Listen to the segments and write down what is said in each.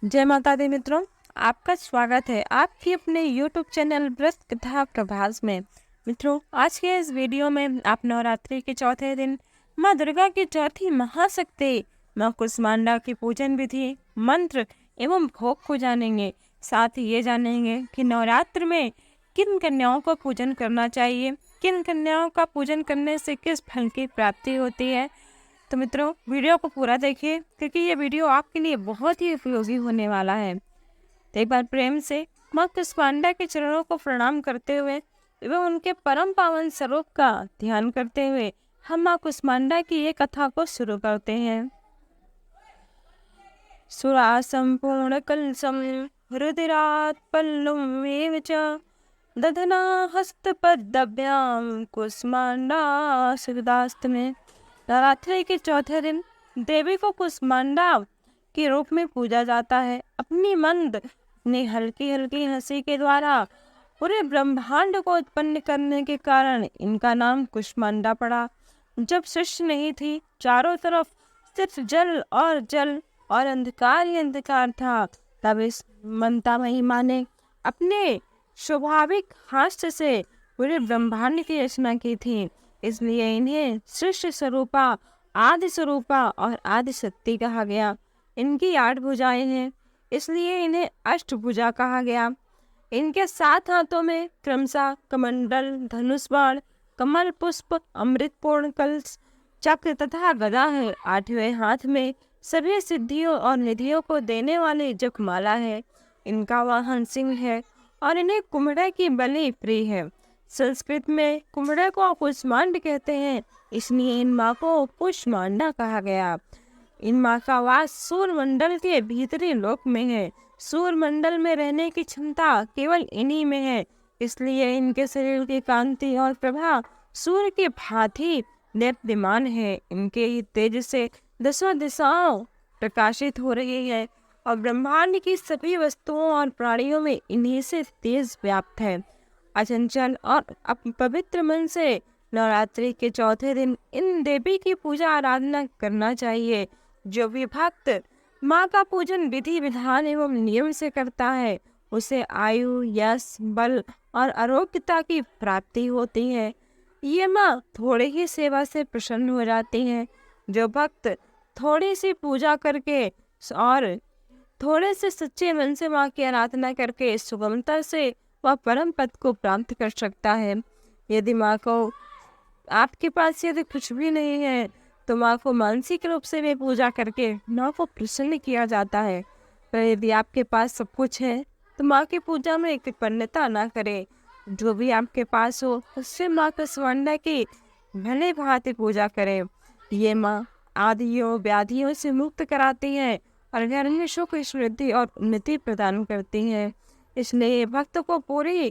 जय माता दी मित्रों, आपका स्वागत है आपकी अपने YouTube चैनल व्रत कथा प्रभास में। मित्रों, आज के इस वीडियो में आप नवरात्रि के चौथे दिन माँ दुर्गा की चौथी महाशक्ति माँ कुष्मांडा की पूजन विधि, मंत्र एवं भोग को जानेंगे। साथ ही ये जानेंगे कि नवरात्र में किन कन्याओं का पूजन करना चाहिए, किन कन्याओं का पूजन करने से किस फल की प्राप्ति होती है। तो मित्रों, वीडियो को पूरा देखिए क्योंकि ये वीडियो आपके लिए बहुत ही उपयोगी होने वाला है। तो एक बार प्रेम से माँ कुष्मांडा के चरणों को प्रणाम करते हुए एवं उनके परम पावन स्वरूप का ध्यान करते हुए हम माँ कुष्मांडा की ये कथा को शुरू करते हैं। सुरा संपूर्ण कलशम रुदिरात् पल्लुमेव च दधना हस्तपद्भ्याम कुष्मांडा सुदास्त में। नवरात्रि के चौथे दिन देवी को कुष्मांडा के रूप में पूजा जाता है। अपनी हल्की हल्की हंसी के द्वारा पूरे ब्रह्मांड को उत्पन्न करने के कारण इनका नाम कुष्मांडा पड़ा। जब सृष्टि नहीं थी, चारों तरफ सिर्फ जल और अंधकार ही अंधकार था, तब इस ममता महिमा ने अपने स्वाभाविक हास्य से पूरे ब्रह्मांड की रचना की थी। इसलिए इन्हें सृष्टि स्वरूपा, आदि स्वरूपा और आदि शक्ति कहा गया। इनकी 8 भुजाएं हैं, इसलिए इन्हें अष्टभुजा कहा गया। इनके 7 हाथों में क्रमशः कमंडल, धनुष बाण, कमल पुष्प, अमृतपूर्ण कलश, चक्र तथा गदा है। 8वें हाथ में सभी सिद्धियों और निधियों को देने वाली जपमाला है। इनका वाहन सिंह है और इन्हें कुम्हड़े की बलि प्रिय है। संस्कृत में कुम्हड़े को कुष्मांड कहते हैं, इसलिए इन माँ को कुष्मांडा कहा गया। इन माँ का वास सूर्यमंडल के भीतरी लोक में है। सूर्यमंडल में रहने की क्षमता केवल इन्हीं में है, इसलिए इनके शरीर की कांति और प्रभा सूर्य के भांति दीप्यमान है। इनके ही तेज से 10 दिशाओं प्रकाशित हो रही है और ब्रह्मांड की सभी वस्तुओं और प्राणियों में इन्हीं से तेज व्याप्त है। अचंचल और पवित्र मन से नवरात्रि के चौथे दिन इन देवी की पूजा आराधना करना चाहिए। जो भी भक्त माँ का पूजन विधि विधान एवं नियम से करता है, उसे आयु, यश, बल और आरोग्यता की प्राप्ति होती है। ये माँ थोड़े ही सेवा से प्रसन्न हो जाती हैं। जो भक्त थोड़ी सी पूजा करके और थोड़े से सच्चे मन से माँ की आराधना करके सुगमता से वह परम पद को प्राप्त कर सकता है। यदि माँ को आपके पास यदि कुछ भी नहीं है तो माँ को मानसिक रूप से भी पूजा करके माँ को प्रसन्न किया जाता है। पर यदि आपके पास सब कुछ है तो माँ की पूजा में कृपणता ना करें। जो भी आपके पास हो उससे माँ कुष्मांडा की भले भांति पूजा करें। ये माँ आदियों व्याधियों से मुक्त कराती है और घर में सुख, समृद्धि और उन्नति प्रदान करती है। इसलिए भक्त को पूरी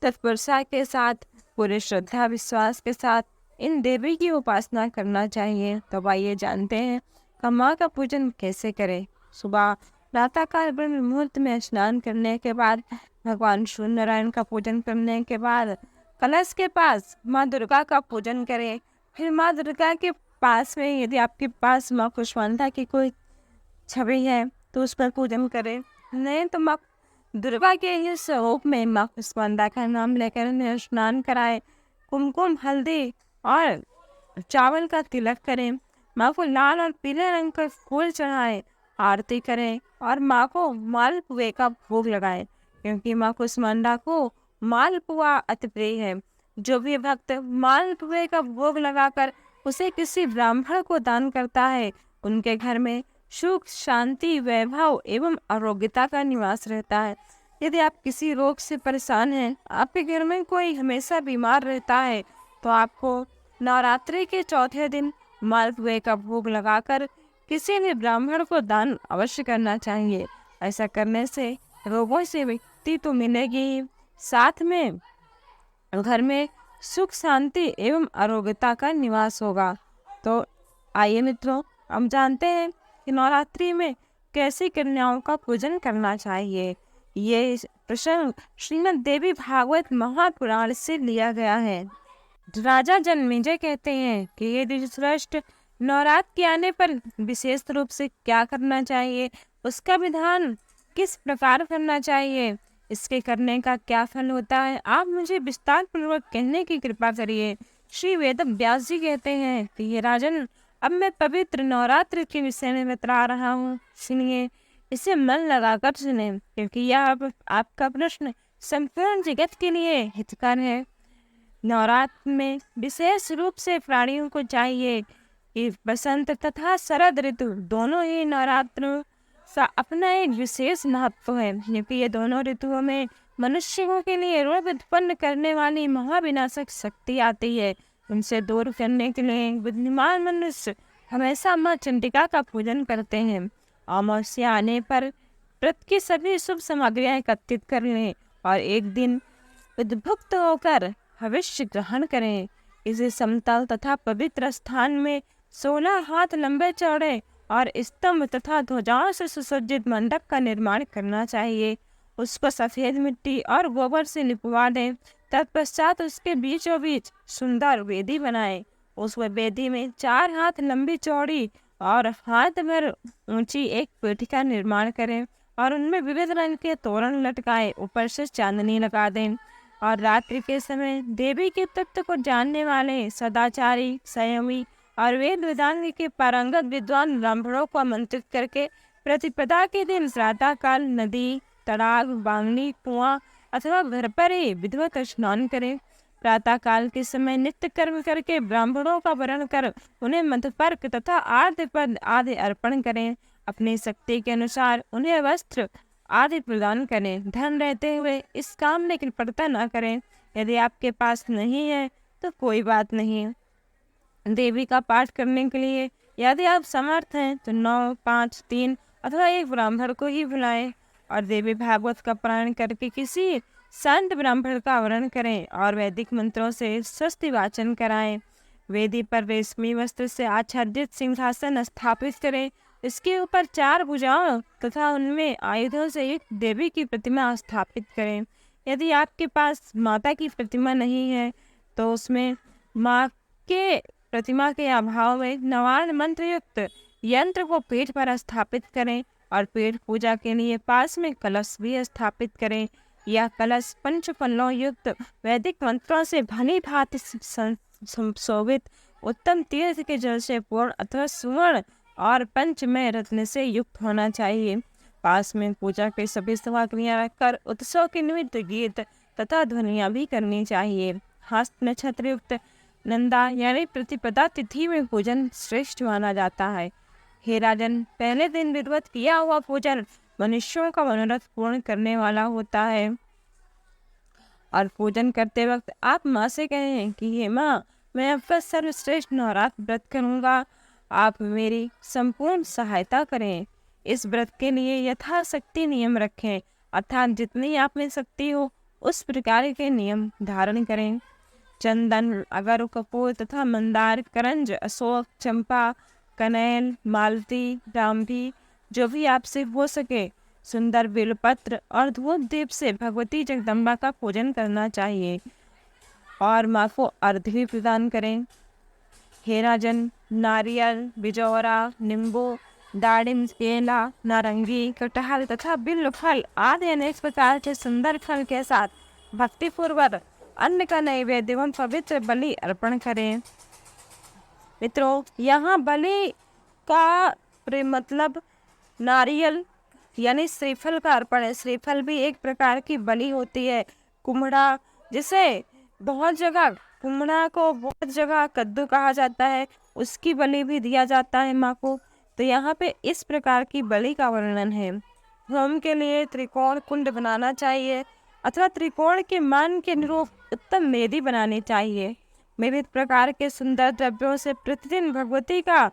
तत्परता के साथ, पूरे श्रद्धा विश्वास के साथ इन देवी की उपासना करना चाहिए। तो आइए जानते हैं कि माँ का पूजन कैसे करें। सुबह प्रातःकाल ब्रह्म मुहूर्त में स्नान करने के बाद भगवान सूर्य नारायण का पूजन करने के बाद कलश के पास माँ दुर्गा का पूजन करें। फिर माँ दुर्गा के पास में यदि आपके पास माँ कुष्मांडा की कोई छवि है तो उस पर पूजन करें, नहीं तो माँ दुर्गा के ही स्वरूप में माँ कुष्मांडा का नाम लेकर उन्हें स्नान कराएं। कुमकुम, हल्दी और चावल का तिलक करें। माँ को लाल और पीले रंग का फूल चढ़ाएं, आरती करें और माँ को मालपुए का भोग लगाएं, क्योंकि माँ कुष्मांडा को मालपुआ अति प्रिय है। जो भी भक्त मालपुए का भोग लगाकर उसे किसी ब्राह्मण को दान करता है, उनके घर में सुख, शांति, वैभव एवं आरोग्यता का निवास रहता है। यदि आप किसी रोग से परेशान हैं, आपके घर में कोई हमेशा बीमार रहता है, तो आपको नवरात्रि के चौथे दिन मालपुए का भोग लगाकर किसी भी ब्राह्मण को दान अवश्य करना चाहिए। ऐसा करने से रोगों से मुक्ति तो मिलेगी, साथ में घर में सुख, शांति एवं आरोग्यता का निवास होगा। तो आइए मित्रों, हम जानते हैं कि नवरात्रि में कैसी कन्याओं का पूजन करना चाहिए। ये प्रसंग श्रीमद् देवी भागवत महापुराण से लिया गया है। राजा जन्मेजय कहते हैं कि ये धृतराष्ट्र नवरात्र के आने पर विशेष रूप से क्या करना चाहिए, उसका विधान किस प्रकार करना चाहिए, इसके करने का क्या फल होता है, आप मुझे विस्तार पूर्वक कहने की कृपा करिए। श्री वेद व्यास जी कहते हैं कि हे राजन, अब मैं पवित्र नवरात्र के विषय में बता रहा हूँ, सुनिए, इसे मन लगाकर सुने, क्योंकि यह अब आपका प्रश्न संपूर्ण जगत के लिए हितकर है। नवरात्र में विशेष रूप से प्राणियों को चाहिए कि बसंत तथा शरद ऋतु दोनों ही नवरात्रों का अपना एक विशेष महत्व है, क्योंकि ये दोनों ऋतुओं में मनुष्यों के लिए रोग उत्पन्न करने वाली महाविनाशक शक्ति आती है। उनसे दूर करने के लिए बुद्धिमान मनुष्य हमेशा माँ चंडिका का पूजन करते हैं। अमावस्या आने पर व्रत की सभी शुभ सामग्रियां एकत्रित कर लें और एक दिन उद्भुक्त होकर भविष्य ग्रहण करें। इसे समतल तथा पवित्र स्थान में 16 हाथ लंबे चौड़े और स्तंभ तथा ध्वजाओं से सुसज्जित मंडप का निर्माण करना चाहिए। उसको सफेद मिट्टी और गोबर से लिपवा दें। तत्पश्चात उसके बीचों बीच सुंदर वेदी बनाएं। उस वेदी में 4 हाथ लंबी चौड़ी और हाथ भर ऊंची एक पेटी का निर्माण करें और उनमें विविध रंग के तोरण लटकाएं। ऊपर से चांदनी लगा दें और रात्रि के समय देवी के तत्व को जानने वाले सदाचारी, संयमी और वेद वेदांग के पारंगत विद्वान ब्राह्मणों को आमंत्रित करके प्रतिपदा के दिन प्रातः काल नदी, तालाब, बांगनी, कुआं अथवा घर पर ही विधिवत स्नान करें। प्रातः काल के समय नित्य कर्म करके ब्राह्मणों का वरण कर उन्हें मधुपर्क तथा आर्द्र पद आदि अर्पण करें। अपनी शक्ति के अनुसार उन्हें वस्त्र आदि प्रदान करें। धन रहते हुए इस काम में कृपणता न करें। यदि आपके पास नहीं है तो कोई बात नहीं। देवी का पाठ करने के लिए यदि आप समर्थ हैं तो 9, 5, 3 अथवा एक ब्राह्मण को ही बुलाएं और देवी भागवत का पारायण करके किसी संत ब्राह्मण का वर्ण करें और वैदिक मंत्रों से स्वस्ति वाचन कराएं। वेदी पर रेशमी वस्त्र से आच्छादित सिंहासन स्थापित करें। इसके ऊपर 4 भुजाओं तथा उनमें आयुधों से युक्त देवी की प्रतिमा स्थापित करें। यदि आपके पास माता की प्रतिमा नहीं है तो उसमें माँ के प्रतिमा के अभाव में नवान मंत्र युक्त यंत्र को पीठ पर स्थापित करें और पीठ पूजा के लिए पास में कलश भी स्थापित करें। यह कलश 5 पल्लों युक्त वैदिक मंत्रों से भली भांति सुशोभित उत्तम तीर्थ के जल से पूर्ण अथवा सुवर्ण और पंचमय रत्न से युक्त होना चाहिए। पास में पूजा के सभी सामग्रियां रखकर उत्सव के निमित्त गीत तथा ध्वनियां भी करनी चाहिए। हस्त नक्षत्र युक्त नंदा यानी प्रतिपदा तिथि में पूजन श्रेष्ठ माना जाता है। हे राजन, पहले दिन विधिवत किया हुआ पूजन मनुष्यों का मनोरथ पूर्ण करने वाला होता है। और पूजन करते वक्त आप माँ से कहें कि हे माँ, मैं आपका सर्वश्रेष्ठ नवरात्र व्रत करूँगा, आप मेरी संपूर्ण सहायता करें। इस व्रत के लिए यथाशक्ति नियम रखें, अर्थात जितनी आप में शक्ति हो उस प्रकार के नियम धारण करें। चंदन, अगर, कपूर तथा मंदार, करंज, अशोक, चंपा, कनैल, मालती, रामभी जो भी आपसे हो सके सुंदर बेलपत्र और धूप दीप से भगवती जगदम्बा का पूजन करना चाहिए और माँ को अर्घ्य भी प्रदान करें। हे राजन, नारियल, बिजौरा, नींबू, दाड़िम, केला, नारंगी, कटहल तथा बिल्व फल आदि अनेक प्रकार के सुंदर फल के साथ भक्तिपूर्वक अन्न का नैवेद्य एवं पवित्र बलि अर्पण करें। मित्रों, यहाँ बलि का मतलब नारियल यानी श्रीफल का अर्पण है। श्रीफल भी एक प्रकार की बलि होती है। कुम्हड़ा, जिसे कुम्हड़ा को बहुत जगह कद्दू कहा जाता है, उसकी बलि भी दिया जाता है माँ को। तो यहाँ पे इस प्रकार की बलि का वर्णन है। होम के लिए त्रिकोण कुंड बनाना चाहिए अथवा त्रिकोण के मान के अनुरूप उत्तम वेदी बनानी चाहिए। विविध प्रकार के सुंदर द्रव्यों से प्रतिदिन भगवती का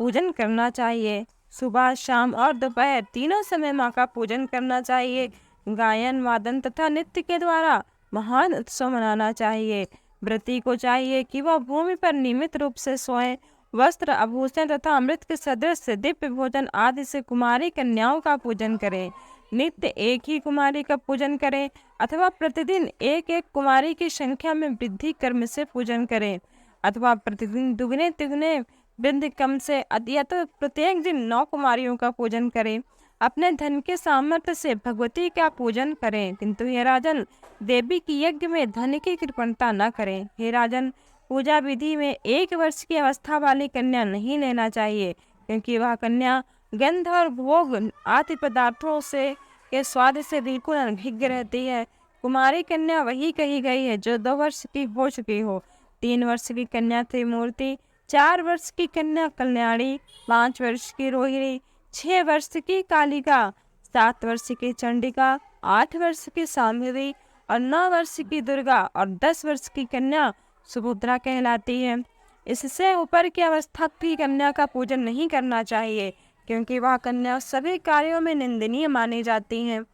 पूजन करना चाहिए। सुबह, शाम और दोपहर तीनों समय माँ का पूजन करना चाहिए। गायन, वादन तथा नृत्य के द्वारा महान उत्सव मनाना चाहिए। व्रती को चाहिए कि वह भूमि पर नियमित रूप से सोएं। वस्त्र, आभूषण तथा अमृत के सदृश दिव्य भोजन आदि से कुमारी कन्याओं का पूजन करें। नित्य एक ही कुमारी का पूजन करें अथवा प्रतिदिन एक एक कुमारी की संख्या में वृद्धि कर्म से पूजन करें अथवा प्रतिदिन दुगने तिगुने वृद्धि क्रम से या तो प्रत्येक दिन 9 कुमारियों का पूजन करें। अपने धन के सामर्थ्य से भगवती का पूजन करें, किंतु हे राजन, देवी की यज्ञ में धन की कृपणता न करें। हे राजन, पूजा विधि में 1 वर्ष की अवस्था वाली कन्या नहीं लेना चाहिए, क्योंकि वह कन्या गंध और भोग आदि पदार्थों से के स्वाद से बिल्कुल अनभिज्ञ रहती है। कुमारी कन्या वही कही गई है जो 2 वर्ष की हो चुकी हो। 3 वर्ष की कन्या त्रिमूर्ति, 4 वर्ष की कन्या कल्याणी, 5 वर्ष की रोहिणी, 6 वर्ष की कालिका, 7 वर्ष की चंडिका, 8 वर्ष की शांभवी और 9 वर्ष की दुर्गा और 10 वर्ष की कन्या सुभद्रा कहलाती है। इससे ऊपर की अवस्था की कन्या का पूजन नहीं करना चाहिए, क्योंकि वह कन्या सभी कार्यों में निंदनीय मानी जाती हैं।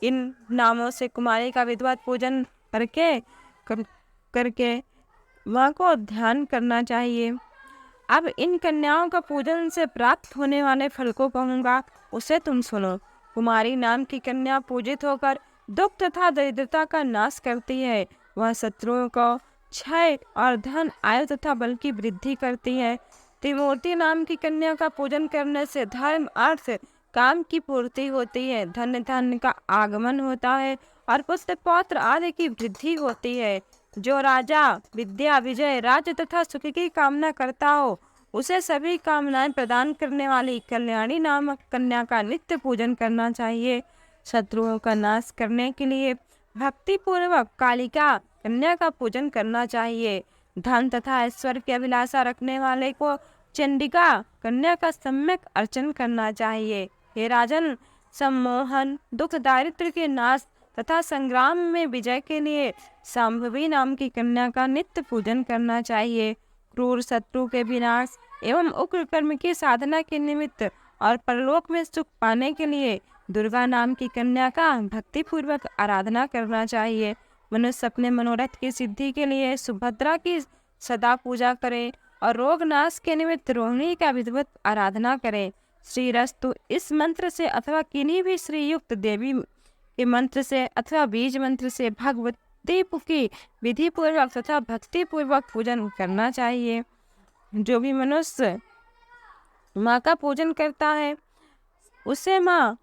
इन नामों से कुमारी का विधिवत पूजन करके माँ को ध्यान करना चाहिए। अब इन कन्याओं का पूजन से प्राप्त होने वाले फल को कहूँगा, उसे तुम सुनो। कुमारी नाम की कन्या पूजित होकर दुख तथा दरिद्रता का नाश करती है। वह शत्रुओं को क्षय और धन, आयु तथा बल की वृद्धि करती है। त्रिमूर्ति नाम की कन्या का पूजन करने से धर्म, अर्थ, काम की पूर्ति होती है, धन का आगमन होता है और पुत्र पौत्र आदि की वृद्धि होती है। जो राजा विद्या, विजय, राज्य तथा सुख की कामना करता हो, उसे सभी कामनाएं प्रदान करने वाली कल्याणी नामक कन्या का नित्य पूजन करना चाहिए। शत्रुओं का नाश करने के लिए भक्ति पूर्वक कालिका कन्या का पूजन करना चाहिए। धन तथा ऐश्वर्य की अभिलाषा रखने वाले को चंडिका कन्या का सम्यक अर्चन करना चाहिए। हे राजन, सम्मोहन, दुख, दारिद्र्य के नाश तथा संग्राम में विजय के लिए शांभवी नाम की कन्या का नित्य पूजन करना चाहिए। क्रूर शत्रु के विनाश एवं उग्र कर्म की साधना के निमित्त और परलोक में सुख पाने के लिए दुर्गा नाम की कन्या का भक्ति पूर्वक आराधना करना चाहिए। मनुष्य अपने मनोरथ की सिद्धि के लिए सुभद्रा की सदा पूजा करे और रोग नाश के निमित्त रोहिणी का विधिवत आराधना करे। श्रीरस्तु इस मंत्र से अथवा किन्हीं भी श्रीयुक्त देवी के मंत्र से अथवा बीज मंत्र से भगवती की विधि पूर्वक तथा भक्ति पूर्वक पूजन करना चाहिए। जो भी मनुष्य माँ का पूजन करता है, उसे माँ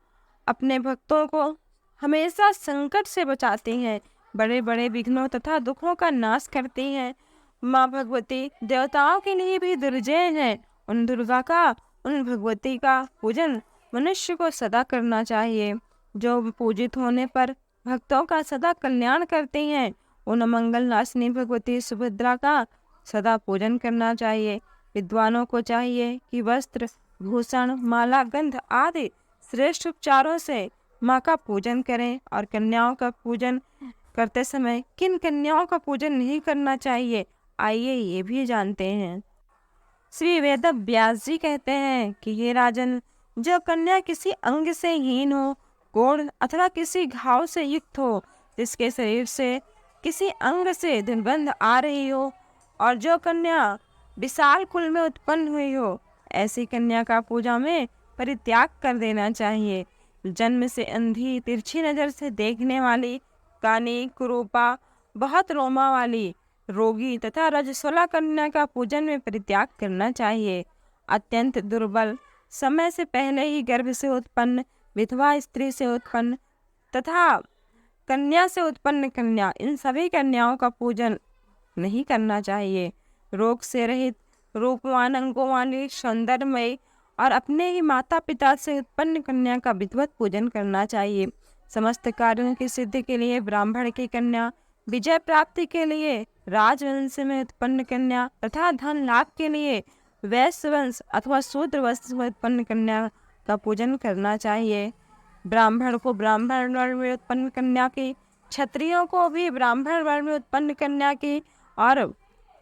अपने भक्तों को हमेशा संकट से बचाती हैं, बड़े बड़े विघ्नों तथा दुखों का नाश करती हैं। माँ भगवती देवताओं के लिए भी दुर्जय हैं। उन दुर्गा का, उन भगवती का पूजन मनुष्य को सदा करना चाहिए। जो पूजित होने पर भक्तों का सदा कल्याण करती हैं, उन मंगल नाशिनी भगवती सुभद्रा का सदा पूजन करना चाहिए। विद्वानों को चाहिए कि वस्त्र, भूषण, माला, गंध आदि श्रेष्ठ उपचारों से माँ का पूजन करें। और कन्याओं का पूजन करते समय किन कन्याओं का पूजन नहीं करना चाहिए, आइए ये भी जानते हैं। श्री वेद व्यास जी कहते हैं कि हे राजन, जो कन्या किसी अंग से हीन हो, कोढ़ अथवा किसी घाव से युक्त हो, जिसके शरीर से किसी अंग से दुर्गंध आ रही हो, और जो कन्या विशाल कुल में उत्पन्न हुई हो, ऐसी कन्या का पूजा में परित्याग कर देना चाहिए। जन्म से अंधी, तिरछी नजर से देखने वाली, कानी, कुरूपा, बहुत रोमा वाली, रोगी तथा रजस्वला कन्या का पूजन में परित्याग करना चाहिए। अत्यंत दुर्बल, समय से पहले ही गर्भ से उत्पन्न, विधवा स्त्री से उत्पन्न तथा कन्या से उत्पन्न कन्या, इन सभी कन्याओं का पूजन नहीं करना चाहिए। रोग से रहित, रूपवान अंगों वाली, सौंदर्यमयी और अपने ही माता पिता से उत्पन्न कन्या का विधिवत पूजन करना चाहिए। समस्त कार्यों की सिद्धि के लिए ब्राह्मण की कन्या, विजय प्राप्ति के लिए राजवंश में उत्पन्न कन्या तथा धन लाभ के लिए वैश्य वंश अथवा शूद्र वंश में उत्पन्न कन्या का पूजन करना चाहिए। ब्राह्मण को ब्राह्मण वर्ण में उत्पन्न कन्या की, क्षत्रियों को भी ब्राह्मण वर्ण में उत्पन्न कन्या की और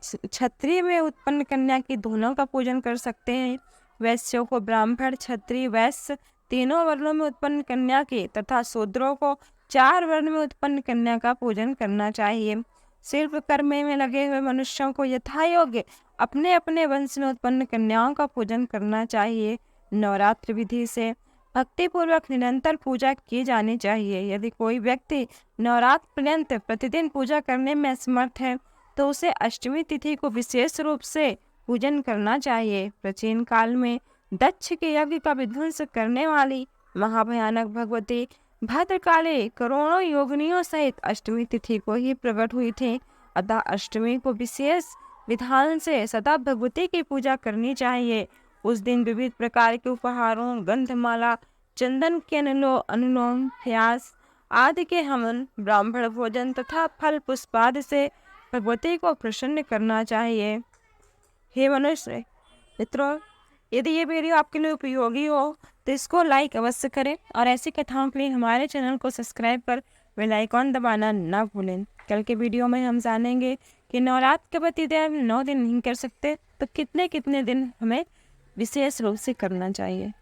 क्षत्रिय में उत्पन्न कन्या की दोनों का पूजन कर सकते हैं। वैश्यों को ब्राह्मण, क्षत्रिय, वैश्य तीनों वर्णों में उत्पन्न कन्या की तथा शूद्रों को 4 वर्ण में उत्पन्न कन्या का पूजन करना चाहिए। शिल्प कर्म में लगे हुए मनुष्यों को यथायोग्य अपने अपने वंश में उत्पन्न कन्याओं का पूजन करना चाहिए। नवरात्र विधि से भक्ति पूर्वक निरंतर पूजा की जानी चाहिए। यदि कोई व्यक्ति नवरात्र पर्यंत प्रतिदिन पूजा करने में असमर्थ है, तो उसे अष्टमी तिथि को विशेष रूप से पूजन करना चाहिए। प्राचीन काल में दक्ष के यज्ञ का विध्वंस करने वाली महाभयानक भगवती भद्रकाली करोड़ों योगिनियों सहित अष्टमी तिथि को ही प्रकट हुई थी। अतः अष्टमी को विशेष विधान से सदा भगवती की पूजा करनी चाहिए। उस दिन विविध प्रकार के उपहारों, गंधमाला, चंदन के अनुलोम प्रयास आदि के हवन, ब्राह्मण भोजन तथा फल पुष्प आदि से भगवती को प्रसन्न करना चाहिए। हे मनुष्य मित्रों, यदि ये वीडियो आपके लिए उपयोगी हो तो इसको लाइक अवश्य करें और ऐसी कथाओं के लिए हमारे चैनल को सब्सक्राइब कर बेल आइकॉन दबाना ना भूलें। कल के वीडियो में हम जानेंगे कि नवरात्र के पतिदेव 9 दिन नहीं कर सकते तो कितने दिन हमें विशेष रूप से करना चाहिए।